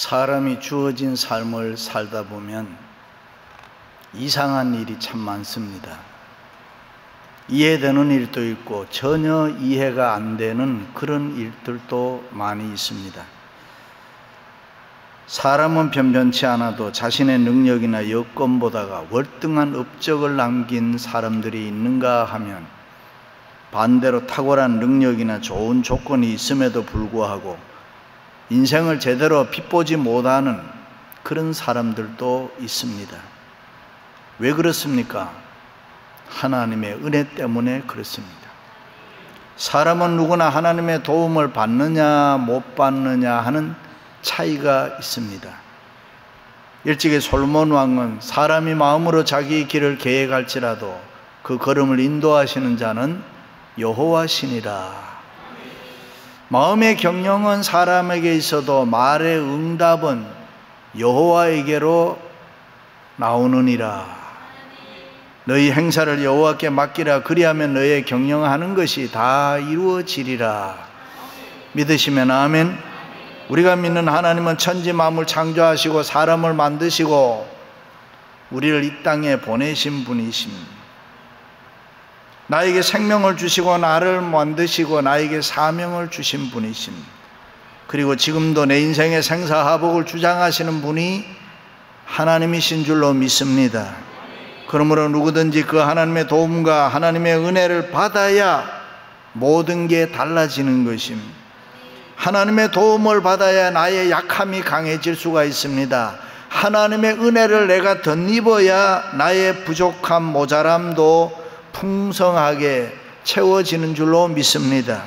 사람이 주어진 삶을 살다 보면 이상한 일이 참 많습니다. 이해되는 일도 있고 전혀 이해가 안 되는 그런 일들도 많이 있습니다. 사람은 변변치 않아도 자신의 능력이나 여건보다가 월등한 업적을 남긴 사람들이 있는가 하면 반대로 탁월한 능력이나 좋은 조건이 있음에도 불구하고 인생을 제대로 빛보지 못하는 그런 사람들도 있습니다. 왜 그렇습니까? 하나님의 은혜 때문에 그렇습니다. 사람은 누구나 하나님의 도움을 받느냐 못 받느냐 하는 차이가 있습니다. 일찍이 솔로몬 왕은 사람이 마음으로 자기 길을 계획할지라도 그 걸음을 인도하시는 자는 여호와시니라. 마음의 경영은 사람에게 있어도 말의 응답은 여호와에게로 나오느니라. 너희 행사를 여호와께 맡기라. 그리하면 너의 경영하는 것이 다 이루어지리라. 믿으시면 아멘. 우리가 믿는 하나님은 천지 만물 창조하시고 사람을 만드시고 우리를 이 땅에 보내신 분이십니다. 나에게 생명을 주시고 나를 만드시고 나에게 사명을 주신 분이십니다. 그리고 지금도 내 인생의 생사화복을 주장하시는 분이 하나님이신 줄로 믿습니다. 그러므로 누구든지 그 하나님의 도움과 하나님의 은혜를 받아야 모든 게 달라지는 것입니다. 하나님의 도움을 받아야 나의 약함이 강해질 수가 있습니다. 하나님의 은혜를 내가 덧입어야 나의 부족함, 모자람도 풍성하게 채워지는 줄로 믿습니다.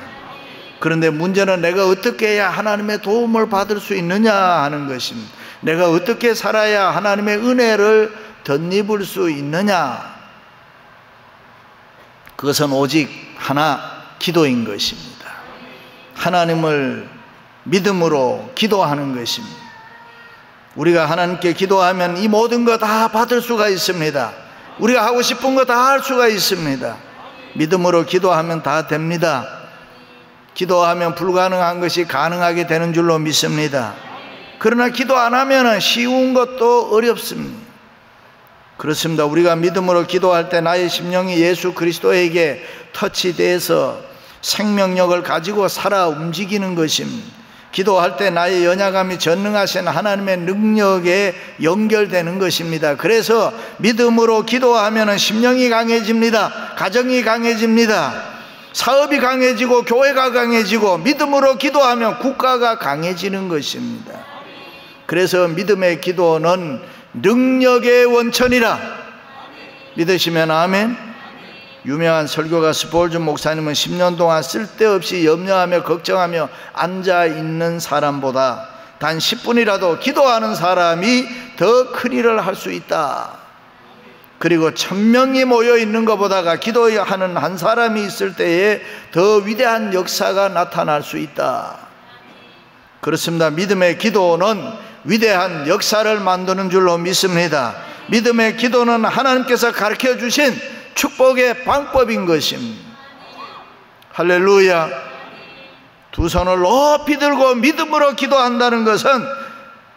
그런데 문제는 내가 어떻게 해야 하나님의 도움을 받을 수 있느냐 하는 것입니다. 내가 어떻게 살아야 하나님의 은혜를 덧입을 수 있느냐? 그것은 오직 하나, 기도인 것입니다. 하나님을 믿음으로 기도하는 것입니다. 우리가 하나님께 기도하면 이 모든 거 다 받을 수가 있습니다. 우리가 하고 싶은 거 다 할 수가 있습니다. 믿음으로 기도하면 다 됩니다. 기도하면 불가능한 것이 가능하게 되는 줄로 믿습니다. 그러나 기도 안 하면 쉬운 것도 어렵습니다. 그렇습니다. 우리가 믿음으로 기도할 때 나의 심령이 예수 그리스도에게 터치돼서 생명력을 가지고 살아 움직이는 것입니다. 기도할 때 나의 연약함이 전능하신 하나님의 능력에 연결되는 것입니다. 그래서 믿음으로 기도하면 심령이 강해집니다. 가정이 강해집니다. 사업이 강해지고 교회가 강해지고 믿음으로 기도하면 국가가 강해지는 것입니다. 그래서 믿음의 기도는 능력의 원천이라. 믿으시면 아멘. 유명한 설교가 스폴즈 목사님은 10년 동안 쓸데없이 염려하며 걱정하며 앉아있는 사람보다 단 10분이라도 기도하는 사람이 더 큰 일을 할 수 있다. 그리고 1000명이 모여있는 것보다가 기도하는 한 사람이 있을 때에 더 위대한 역사가 나타날 수 있다. 그렇습니다. 믿음의 기도는 위대한 역사를 만드는 줄로 믿습니다. 믿음의 기도는 하나님께서 가르쳐 주신 축복의 방법인 것입니다. 할렐루야. 두 손을 높이 들고 믿음으로 기도한다는 것은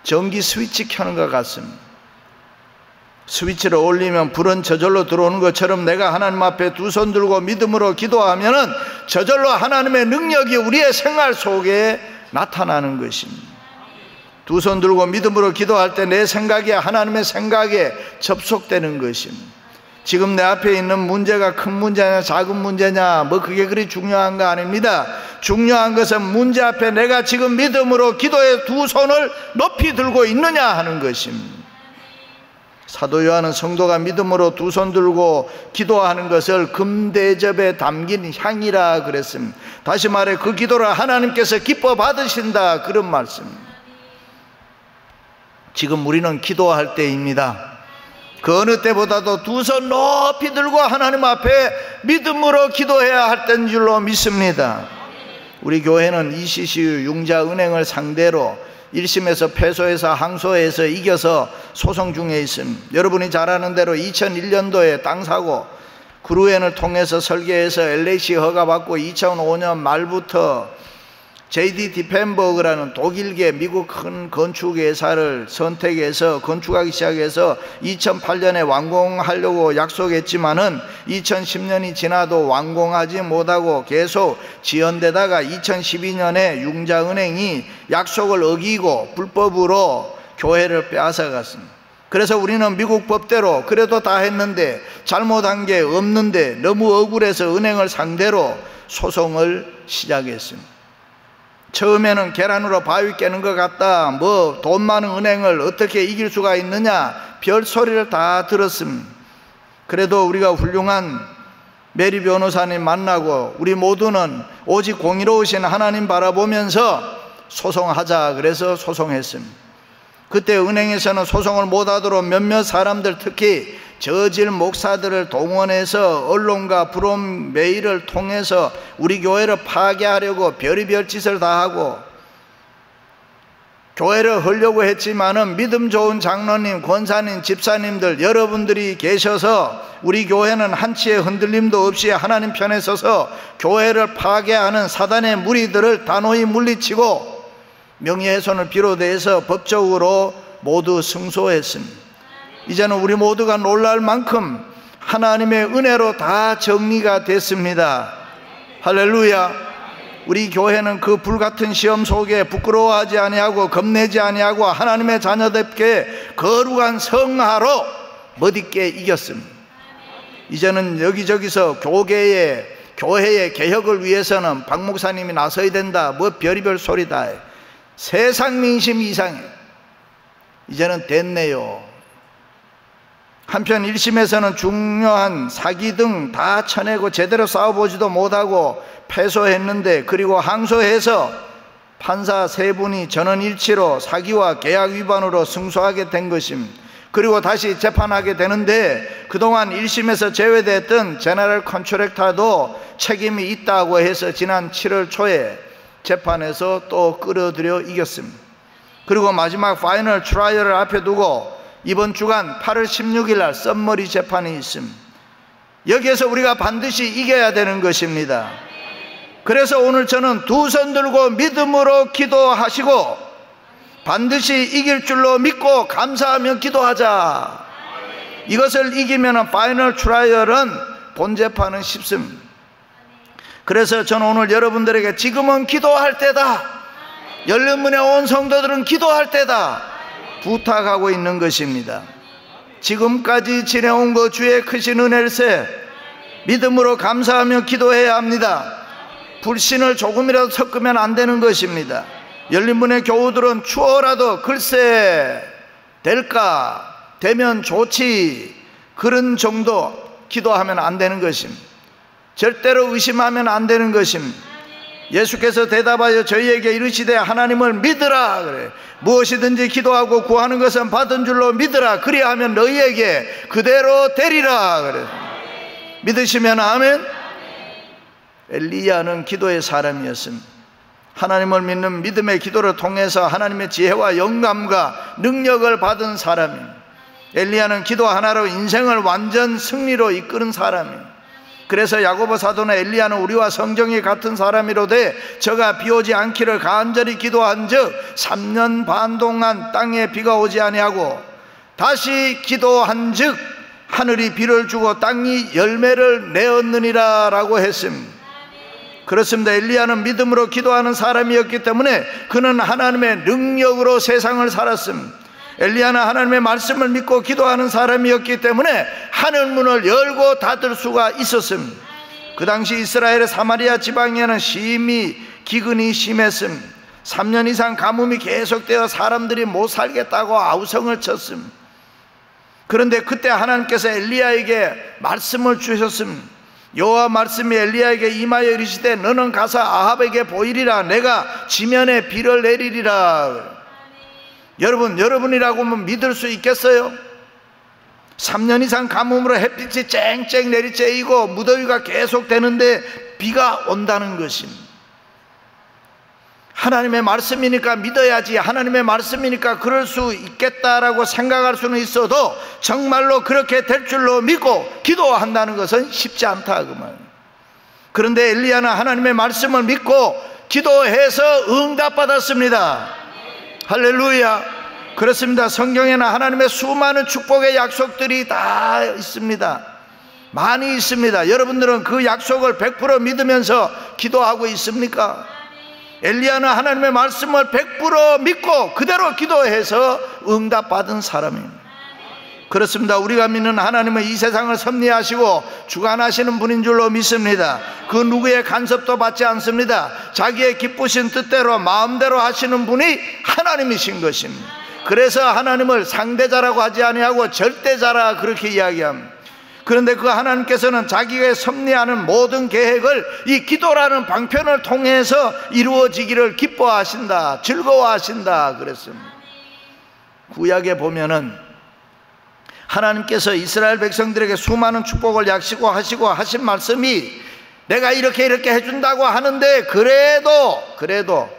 전기 스위치 켜는 것 같습니다. 스위치를 올리면 불은 저절로 들어오는 것처럼 내가 하나님 앞에 두 손 들고 믿음으로 기도하면 저절로 하나님의 능력이 우리의 생활 속에 나타나는 것입니다. 두 손 들고 믿음으로 기도할 때 내 생각이 하나님의 생각에 접속되는 것입니다. 지금 내 앞에 있는 문제가 큰 문제냐 작은 문제냐 그게 그리 중요한 거 아닙니다. 중요한 것은 문제 앞에 내가 지금 믿음으로 기도의 두 손을 높이 들고 있느냐 하는 것입니다. 사도 요한은 성도가 믿음으로 두 손 들고 기도하는 것을 금대접에 담긴 향이라 그랬습니다. 다시 말해 그 기도를 하나님께서 기뻐 받으신다, 그런 말씀입니다. 지금 우리는 기도할 때입니다. 그 어느 때보다도 두 손 높이 들고 하나님 앞에 믿음으로 기도해야 할 때인 줄로 믿습니다. 우리 교회는 ECCU 융자은행을 상대로 1심에서 패소해서 항소해서 이겨서 소송 중에 있습니다. 여러분이 잘 아는 대로 2001년도에 땅사고 구루엔을 통해서 설계해서 LAC 허가받고 2005년 말부터 J.D. 디펜버그라는 독일계 미국 큰 건축회사를 선택해서 건축하기 시작해서 2008년에 완공하려고 약속했지만은 2010년이 지나도 완공하지 못하고 계속 지연되다가 2012년에 융자은행이 약속을 어기고 불법으로 교회를 빼앗아갔습니다. 그래서 우리는 미국 법대로 그래도 다 했는데 잘못한 게 없는데 너무 억울해서 은행을 상대로 소송을 시작했습니다. 처음에는 계란으로 바위 깨는 것 같다, 뭐 돈 많은 은행을 어떻게 이길 수가 있느냐, 별소리를 다 들었습니다. 그래도 우리가 훌륭한 메리 변호사님 만나고 우리 모두는 오직 공의로우신 하나님 바라보면서 소송하자 그래서 소송했습니다. 그때 은행에서는 소송을 못하도록 몇몇 사람들, 특히 저질 목사들을 동원해서 언론과 브롬 메일을 통해서 우리 교회를 파괴하려고 별의별 짓을 다 하고 교회를 헐려고 했지만은 믿음 좋은 장로님, 권사님, 집사님들 여러분들이 계셔서 우리 교회는 한치의 흔들림도 없이 하나님 편에 서서 교회를 파괴하는 사단의 무리들을 단호히 물리치고 명예훼손을 비롯해서 법적으로 모두 승소했습니다. 이제는 우리 모두가 놀랄 만큼 하나님의 은혜로 다 정리가 됐습니다. 할렐루야. 우리 교회는 그 불같은 시험 속에 부끄러워하지 아니하고 겁내지 아니하고 하나님의 자녀답게 거룩한 성화로 멋있게 이겼습니다. 이제는 여기저기서 교회의 개혁을 위해서는 박 목사님이 나서야 된다, 뭐 별의별 소리다. 세상 민심 이상해. 이제는 됐네요. 한편 1심에서는 중요한 사기 등 다 쳐내고 제대로 싸워보지도 못하고 패소했는데, 그리고 항소해서 판사 3분이 전원일치로 사기와 계약 위반으로 승소하게 된 것입니다. 그리고 다시 재판하게 되는데 그동안 1심에서 제외됐던 제너럴 컨트랙터도 책임이 있다고 해서 지난 7월 초에 재판에서 또 끌어들여 이겼습니다. 그리고 마지막 파이널 트라이얼을 앞에 두고 이번 주간 8월 16일 날 썸머리 재판이 있습니다. 여기에서 우리가 반드시 이겨야 되는 것입니다. 그래서 오늘 저는 두 손 들고 믿음으로 기도하시고 반드시 이길 줄로 믿고 감사하며 기도하자. 이것을 이기면 파이널 트라이얼은 본 재판은 쉽습니다. 그래서 저는 오늘 여러분들에게 지금은 기도할 때다, 열린문에 온 성도들은 기도할 때다 부탁하고 있는 것입니다. 지금까지 지내온 것 주의 크신 은혜일세 믿음으로 감사하며 기도해야 합니다. 불신을 조금이라도 섞으면 안 되는 것입니다. 열린문의 교우들은 추워라도 글쎄 될까, 되면 좋지, 그런 정도 기도하면 안 되는 것입니다. 절대로 의심하면 안 되는 것입니다. 예수께서 대답하여 저희에게 이르시되 하나님을 믿으라 그래. 무엇이든지 기도하고 구하는 것은 받은 줄로 믿으라. 그리하면 너희에게 그대로 되리라 그래. 믿으시면 아멘. 엘리야는 기도의 사람이었습니다. 하나님을 믿는 믿음의 기도를 통해서 하나님의 지혜와 영감과 능력을 받은 사람입니다. 엘리야는 기도 하나로 인생을 완전 승리로 이끄는 사람입니다. 그래서 야고보 사도는 엘리야는 우리와 성정이 같은 사람이로되 저가 비 오지 않기를 간절히 기도한즉 3년 반 동안 땅에 비가 오지 아니하고 다시 기도한즉 하늘이 비를 주고 땅이 열매를 내었느니라 라고 했습니다. 그렇습니다. 엘리야는 믿음으로 기도하는 사람이었기 때문에 그는 하나님의 능력으로 세상을 살았습니다. 엘리야는 하나님의 말씀을 믿고 기도하는 사람이었기 때문에 하늘문을 열고 닫을 수가 있었습니다. 그 당시 이스라엘의 사마리아 지방에는 심히 기근이 심했습니다. 3년 이상 가뭄이 계속되어 사람들이 못 살겠다고 아우성을 쳤습니다. 그런데 그때 하나님께서 엘리야에게 말씀을 주셨습니다. 여호와 말씀이 엘리야에게 임하여 이르시되 너는 가서 아합에게 보이리라. 내가 지면에 비를 내리리라. 여러분이라고 하면 믿을 수 있겠어요? 3년 이상 가뭄으로 햇빛이 쨍쨍 내리쬐이고 무더위가 계속 되는데 비가 온다는 것입니다. 하나님의 말씀이니까 믿어야지, 하나님의 말씀이니까 그럴 수 있겠다라고 생각할 수는 있어도 정말로 그렇게 될 줄로 믿고 기도한다는 것은 쉽지 않다 그 말. 그런데 엘리야는 하나님의 말씀을 믿고 기도해서 응답받았습니다. 할렐루야. 그렇습니다. 성경에는 하나님의 수많은 축복의 약속들이 다 있습니다. 많이 있습니다. 여러분들은 그 약속을 100% 믿으면서 기도하고 있습니까? 엘리야는 하나님의 말씀을 100% 믿고 그대로 기도해서 응답받은 사람입니다. 그렇습니다. 우리가 믿는 하나님은 이 세상을 섭리하시고 주관하시는 분인 줄로 믿습니다. 그 누구의 간섭도 받지 않습니다. 자기의 기쁘신 뜻대로 마음대로 하시는 분이 하나님이신 것입니다. 그래서 하나님을 상대자라고 하지 아니하고 절대자라 그렇게 이야기합니다. 그런데 그 하나님께서는 자기가 섭리하는 모든 계획을 이 기도라는 방편을 통해서 이루어지기를 기뻐하신다, 즐거워하신다 그랬습니다. 구약에 보면은 하나님께서 이스라엘 백성들에게 수많은 축복을 약속하시고 하신 말씀이 내가 이렇게 해준다고 하는데 그래도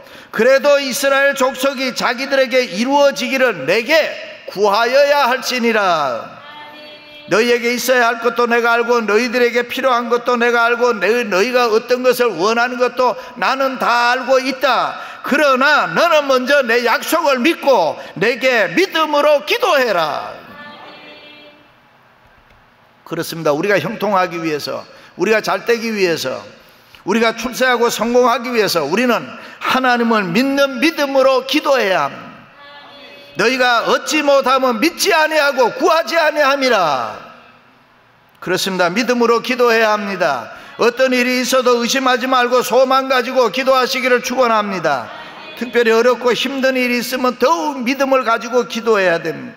이스라엘 족속이 자기들에게 이루어지기를 내게 구하여야 할지니라. 너희에게 있어야 할 것도 내가 알고 너희들에게 필요한 것도 내가 알고 너희가 어떤 것을 원하는 것도 나는 다 알고 있다. 그러나 너는 먼저 내 약속을 믿고 내게 믿음으로 기도해라. 그렇습니다. 우리가 형통하기 위해서, 우리가 잘되기 위해서, 우리가 출세하고 성공하기 위해서 우리는 하나님을 믿는 믿음으로 기도해야 합니다. 너희가 얻지 못하면 믿지 아니하고 구하지 아니함이라. 그렇습니다. 믿음으로 기도해야 합니다. 어떤 일이 있어도 의심하지 말고 소망 가지고 기도하시기를 축원합니다. 특별히 어렵고 힘든 일이 있으면 더욱 믿음을 가지고 기도해야 됩니다.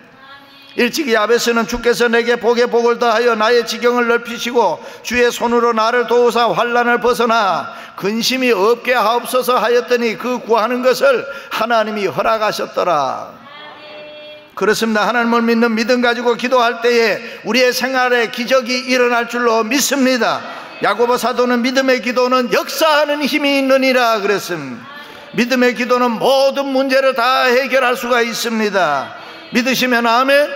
일찍이 야베스는 주께서 내게 복에 복을 더하여 나의 지경을 넓히시고 주의 손으로 나를 도우사 환난을 벗어나 근심이 없게 하옵소서 하였더니 그 구하는 것을 하나님이 허락하셨더라. 그렇습니다. 하나님을 믿는 믿음 가지고 기도할 때에 우리의 생활에 기적이 일어날 줄로 믿습니다. 야고보 사도는 믿음의 기도는 역사하는 힘이 있느니라 그랬습니다. 믿음의 기도는 모든 문제를 다 해결할 수가 있습니다. 믿으시면 아멘.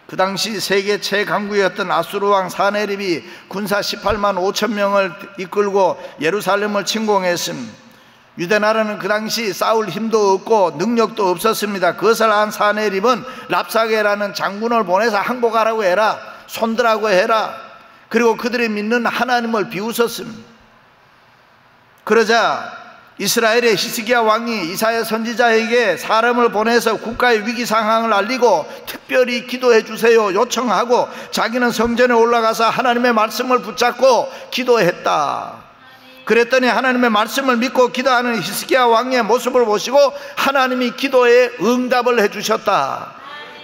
그 당시 세계 최강국이었던 아수르 왕 사네립이 군사 18만 5천 명을 이끌고 예루살렘을 침공했습니다. 유대나라는 그 당시 싸울 힘도 없고 능력도 없었습니다. 그것을 안 사네립은 랍사게라는 장군을 보내서 항복하라고 해라, 손들라고 해라. 그리고 그들이 믿는 하나님을 비웃었습니다. 그러자 이스라엘의 히스기야 왕이 이사야 선지자에게 사람을 보내서 국가의 위기 상황을 알리고 특별히 기도해 주세요 요청하고 자기는 성전에 올라가서 하나님의 말씀을 붙잡고 기도했다. 그랬더니 하나님의 말씀을 믿고 기도하는 히스기야 왕의 모습을 보시고 하나님이 기도에 응답을 해주셨다.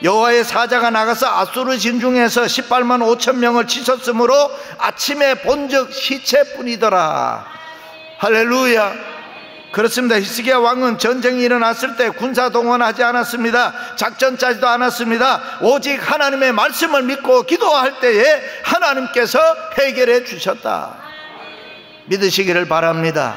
여호와의 사자가 나가서 아수르 진중에서 18만 5천 명을 치셨으므로 아침에 본즉 시체뿐이더라. 할렐루야. 그렇습니다. 히스기야 왕은 전쟁이 일어났을 때 군사 동원하지 않았습니다. 작전 짜지도 않았습니다. 오직 하나님의 말씀을 믿고 기도할 때에 하나님께서 해결해 주셨다. 믿으시기를 바랍니다.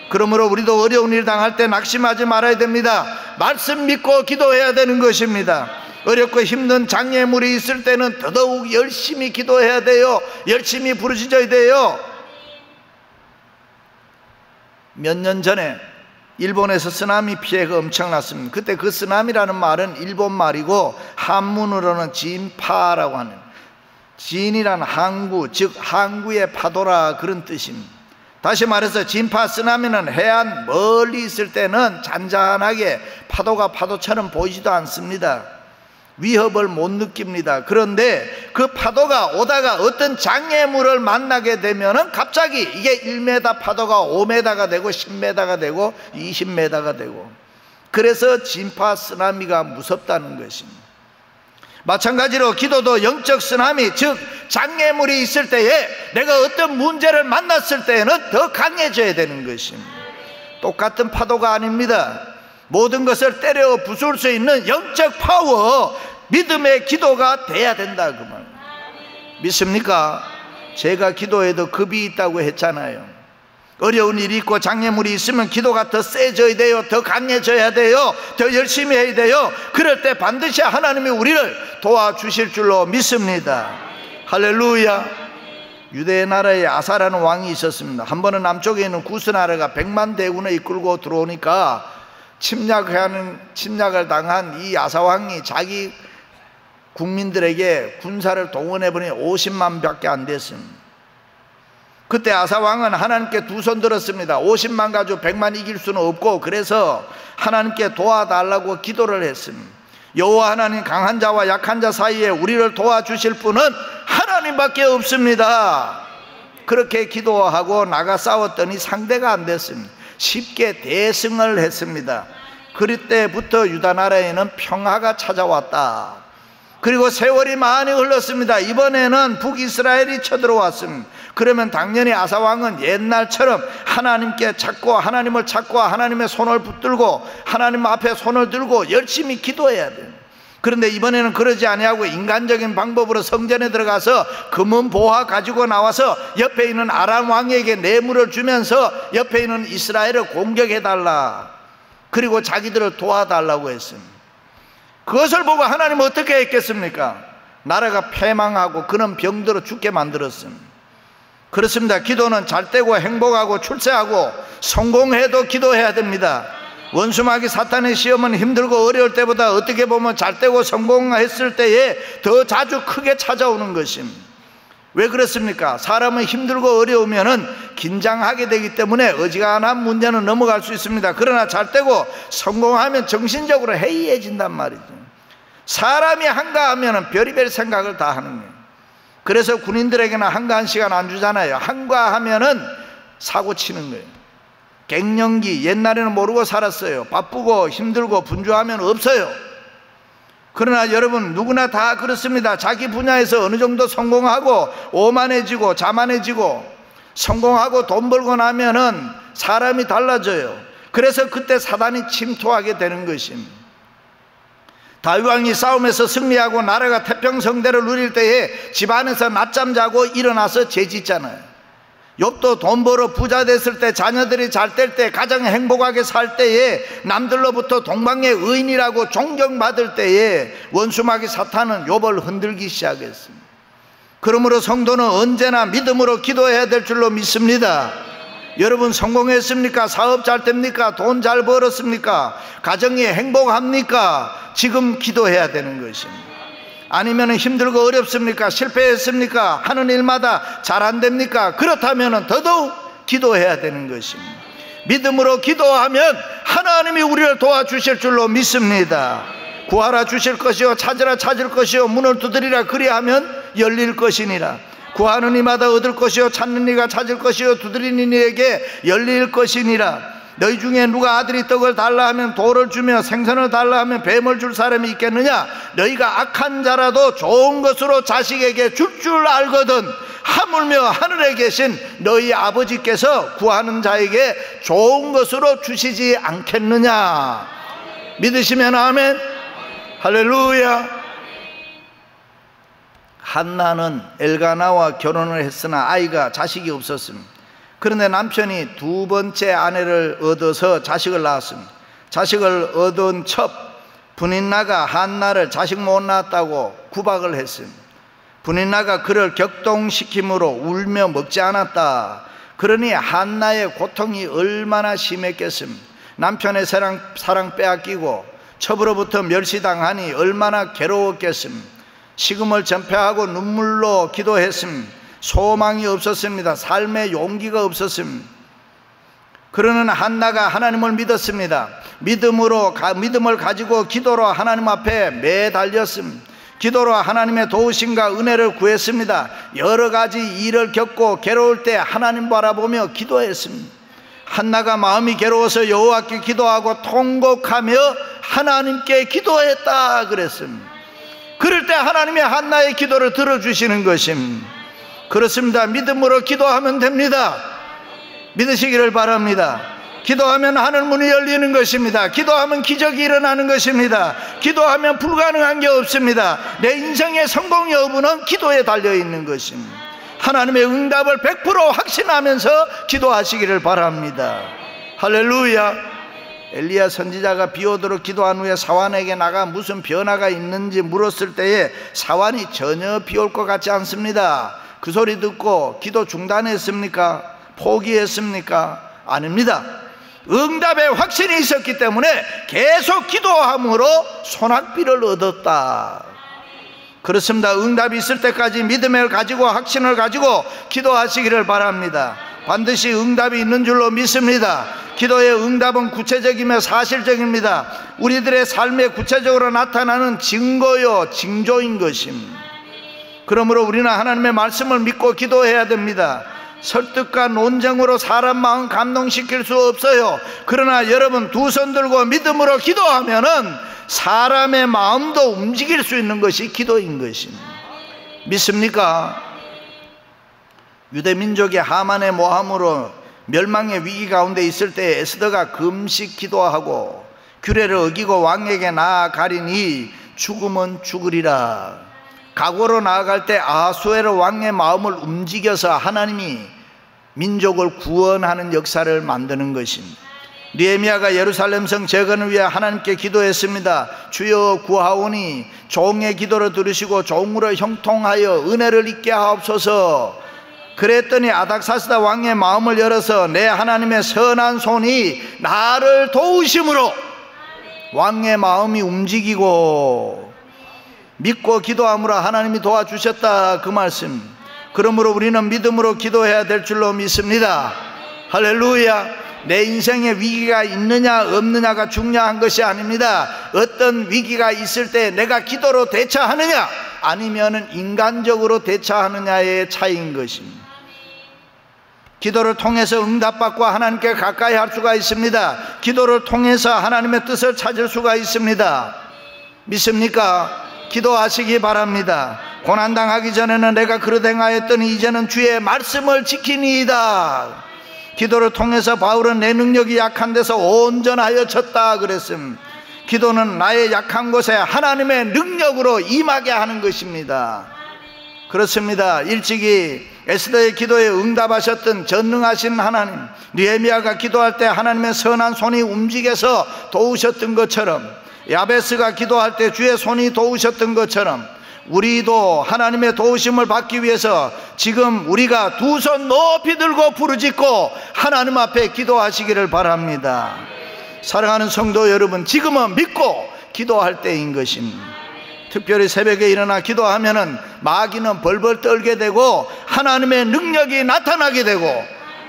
그러므로 우리도 어려운 일 당할 때 낙심하지 말아야 됩니다. 말씀 믿고 기도해야 되는 것입니다. 어렵고 힘든 장애물이 있을 때는 더더욱 열심히 기도해야 돼요. 열심히 부르짖어야 돼요. 몇 년 전에 일본에서 쓰나미 피해가 엄청났습니다. 그때 그 쓰나미라는 말은 일본 말이고 한문으로는 진파라고 하는, 진이란 항구, 즉 항구의 파도라 그런 뜻입니다. 다시 말해서 진파 쓰나미는 해안 멀리 있을 때는 잔잔하게 파도가 파도처럼 보이지도 않습니다. 위협을 못 느낍니다. 그런데 그 파도가 오다가 어떤 장애물을 만나게 되면은 갑자기 이게 1m 파도가 5m가 되고 10m가 되고 20m가 되고, 그래서 진파 쓰나미가 무섭다는 것입니다. 마찬가지로 기도도 영적 쓰나미, 즉 장애물이 있을 때에 내가 어떤 문제를 만났을 때에는 더 강해져야 되는 것입니다. 똑같은 파도가 아닙니다. 모든 것을 때려 부술 수 있는 영적 파워, 믿음의 기도가 돼야 된다 그 말. 믿습니까? 제가 기도에도 급이 있다고 했잖아요. 어려운 일이 있고 장애물이 있으면 기도가 더 세져야 돼요. 더 강해져야 돼요. 더 열심히 해야 돼요. 그럴 때 반드시 하나님이 우리를 도와주실 줄로 믿습니다. 할렐루야. 유대 나라에 아사라는 왕이 있었습니다. 한 번은 남쪽에 있는 구스 나라가 100만 대군을 이끌고 들어오니까 침략을 당한 이 아사 왕이 자기 국민들에게 군사를 동원해보니 50만 밖에 안 됐습니다. 그때 아사 왕은 하나님께 두 손 들었습니다. 50만 가지고 100만 이길 수는 없고, 그래서 하나님께 도와달라고 기도를 했습니다. 여호와 하나님, 강한 자와 약한 자 사이에 우리를 도와주실 분은 하나님밖에 없습니다. 그렇게 기도하고 나가 싸웠더니 상대가 안 됐습니다. 쉽게 대승을 했습니다. 그때부터 유다 나라에는 평화가 찾아왔다. 그리고 세월이 많이 흘렀습니다. 이번에는 북이스라엘이 쳐들어왔습니다. 그러면 당연히 아사 왕은 옛날처럼 하나님께 찾고, 하나님을 찾고, 하나님의 손을 붙들고 하나님 앞에 손을 들고 열심히 기도해야 돼요. 그런데 이번에는 그러지 아니하고 인간적인 방법으로 성전에 들어가서 금은 보화 가지고 나와서 옆에 있는 아람 왕에게 뇌물을 주면서 옆에 있는 이스라엘을 공격해달라, 그리고 자기들을 도와달라고 했습니다. 그것을 보고 하나님은 어떻게 했겠습니까? 나라가 패망하고 그는 병들어 죽게 만들었습니다. 그렇습니다. 기도는 잘되고 행복하고 출세하고 성공해도 기도해야 됩니다. 원수마귀 사탄의 시험은 힘들고 어려울 때보다 어떻게 보면 잘되고 성공했을 때에 더 자주 크게 찾아오는 것입니다. 왜 그렇습니까? 사람은 힘들고 어려우면 긴장하게 되기 때문에 어지간한 문제는 넘어갈 수 있습니다. 그러나 잘되고 성공하면 정신적으로 해이해진단 말이죠. 사람이 한가하면 별의별 생각을 다 하는 거예요. 그래서 군인들에게는 한가한 시간 안 주잖아요. 한가하면은 사고 치는 거예요. 갱년기, 옛날에는 모르고 살았어요. 바쁘고 힘들고 분주하면 없어요. 그러나 여러분, 누구나 다 그렇습니다. 자기 분야에서 어느 정도 성공하고 오만해지고 자만해지고 성공하고 돈 벌고 나면은 사람이 달라져요. 그래서 그때 사단이 침투하게 되는 것입니다. 다윗 왕이 싸움에서 승리하고 나라가 태평성대를 누릴 때에 집안에서 낮잠 자고 일어나서 죄짓잖아요. 욥도 돈 벌어 부자 됐을 때, 자녀들이 잘 될 때, 가장 행복하게 살 때에 남들로부터 동방의 의인이라고 존경받을 때에 원수마귀 사탄은 욥을 흔들기 시작했습니다. 그러므로 성도는 언제나 믿음으로 기도해야 될 줄로 믿습니다. 여러분, 성공했습니까? 사업 잘 됩니까? 돈 잘 벌었습니까? 가정이 행복합니까? 지금 기도해야 되는 것입니다. 아니면 힘들고 어렵습니까? 실패했습니까? 하는 일마다 잘 안 됩니까? 그렇다면 더더욱 기도해야 되는 것입니다. 믿음으로 기도하면 하나님이 우리를 도와주실 줄로 믿습니다. 구하라 주실 것이요, 찾으라 찾을 것이요, 문을 두드리라 그리하면 열릴 것이니라. 구하는 이마다 얻을 것이요, 찾는 이가 찾을 것이요, 두드리는 이에게 열릴 것이니라. 너희 중에 누가 아들이 떡을 달라 하면 돌을 주며 생선을 달라 하면 뱀을 줄 사람이 있겠느냐? 너희가 악한 자라도 좋은 것으로 자식에게 줄 줄 알거든 하물며 하늘에 계신 너희 아버지께서 구하는 자에게 좋은 것으로 주시지 않겠느냐? 믿으시면 아멘. 할렐루야. 한나는 엘가나와 결혼을 했으나 아이가 자식이 없었습니다. 그런데 남편이 두 번째 아내를 얻어서 자식을 낳았습니다. 자식을 얻은 첩 분인나가 한나를 자식 못 낳았다고 구박을 했습니다. 분인나가 그를 격동시킴으로 울며 먹지 않았다. 그러니 한나의 고통이 얼마나 심했겠습니까? 남편의 사랑 빼앗기고 첩으로부터 멸시당하니 얼마나 괴로웠겠습니까? 식음을 전폐하고 눈물로 기도했습니다. 소망이 없었습니다. 삶의 용기가 없었습니다. 그러는 한나가 하나님을 믿었습니다. 믿음을 가지고 기도로 하나님 앞에 매달렸습니다. 기도로 하나님의 도우심과 은혜를 구했습니다. 여러 가지 일을 겪고 괴로울 때 하나님 바라보며 기도했습니다. 한나가 마음이 괴로워서 여호와께 기도하고 통곡하며 하나님께 기도했다 그랬습니다. 그럴 때 하나님이 한나의 기도를 들어주시는 것입니다. 그렇습니다. 믿음으로 기도하면 됩니다. 믿으시기를 바랍니다. 기도하면 하늘문이 열리는 것입니다. 기도하면 기적이 일어나는 것입니다. 기도하면 불가능한 게 없습니다. 내 인생의 성공 여부는 기도에 달려있는 것입니다. 하나님의 응답을 100% 확신하면서 기도하시기를 바랍니다. 할렐루야. 엘리야 선지자가 비 오도록 기도한 후에 사환에게 나가 무슨 변화가 있는지 물었을 때에 사환이 전혀 비 올 것 같지 않습니다. 그 소리 듣고 기도 중단했습니까? 포기했습니까? 아닙니다. 응답의 확신이 있었기 때문에 계속 기도함으로 손학비를 얻었다. 그렇습니다. 응답이 있을 때까지 믿음을 가지고 확신을 가지고 기도하시기를 바랍니다. 반드시 응답이 있는 줄로 믿습니다. 기도의 응답은 구체적이며 사실적입니다. 우리들의 삶에 구체적으로 나타나는 증거요 징조인 것입니다. 그러므로 우리는 하나님의 말씀을 믿고 기도해야 됩니다. 설득과 논쟁으로 사람 마음 감동시킬 수 없어요. 그러나 여러분 두 손 들고 믿음으로 기도하면은 사람의 마음도 움직일 수 있는 것이 기도인 것입니다. 믿습니까? 유대민족이 하만의 모함으로 멸망의 위기 가운데 있을 때 에스더가 금식 기도하고 규례를 어기고 왕에게 나아가리니 죽으면 죽으리라. 각오로 나아갈 때 아수에로 왕의 마음을 움직여서 하나님이 민족을 구원하는 역사를 만드는 것입니다. 느헤미야가 예루살렘 성 재건을 위해 하나님께 기도했습니다. 주여 구하오니 종의 기도를 들으시고 종으로 형통하여 은혜를 입게 하옵소서. 그랬더니 아닥사스다 왕의 마음을 열어서 내 하나님의 선한 손이 나를 도우심으로 왕의 마음이 움직이고 믿고 기도함으로 하나님이 도와주셨다, 그 말씀. 그러므로 우리는 믿음으로 기도해야 될 줄로 믿습니다. 할렐루야. 내 인생에 위기가 있느냐 없느냐가 중요한 것이 아닙니다. 어떤 위기가 있을 때 내가 기도로 대처하느냐 아니면 인간적으로 대처하느냐의 차이인 것입니다. 기도를 통해서 응답받고 하나님께 가까이 할 수가 있습니다. 기도를 통해서 하나님의 뜻을 찾을 수가 있습니다. 믿습니까? 기도하시기 바랍니다. 고난당하기 전에는 내가 그릇 행하였더니 이제는 주의 말씀을 지키니이다. 기도를 통해서 바울은 내 능력이 약한 데서 온전하여 졌다 그랬습니다. 기도는 나의 약한 곳에 하나님의 능력으로 임하게 하는 것입니다. 그렇습니다. 일찍이 에스더의 기도에 응답하셨던 전능하신 하나님, 느헤미야가 기도할 때 하나님의 선한 손이 움직여서 도우셨던 것처럼, 야베스가 기도할 때 주의 손이 도우셨던 것처럼 우리도 하나님의 도우심을 받기 위해서 지금 우리가 두 손 높이 들고 부르짖고 하나님 앞에 기도하시기를 바랍니다. 사랑하는 성도 여러분, 지금은 믿고 기도할 때인 것입니다. 특별히 새벽에 일어나 기도하면은 마귀는 벌벌 떨게 되고 하나님의 능력이 나타나게 되고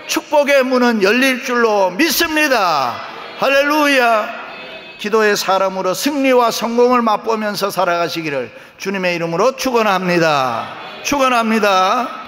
축복의 문은 열릴 줄로 믿습니다. 할렐루야. 기도의 사람으로 승리와 성공을 맛보면서 살아가시기를 주님의 이름으로 축원합니다. 축원합니다.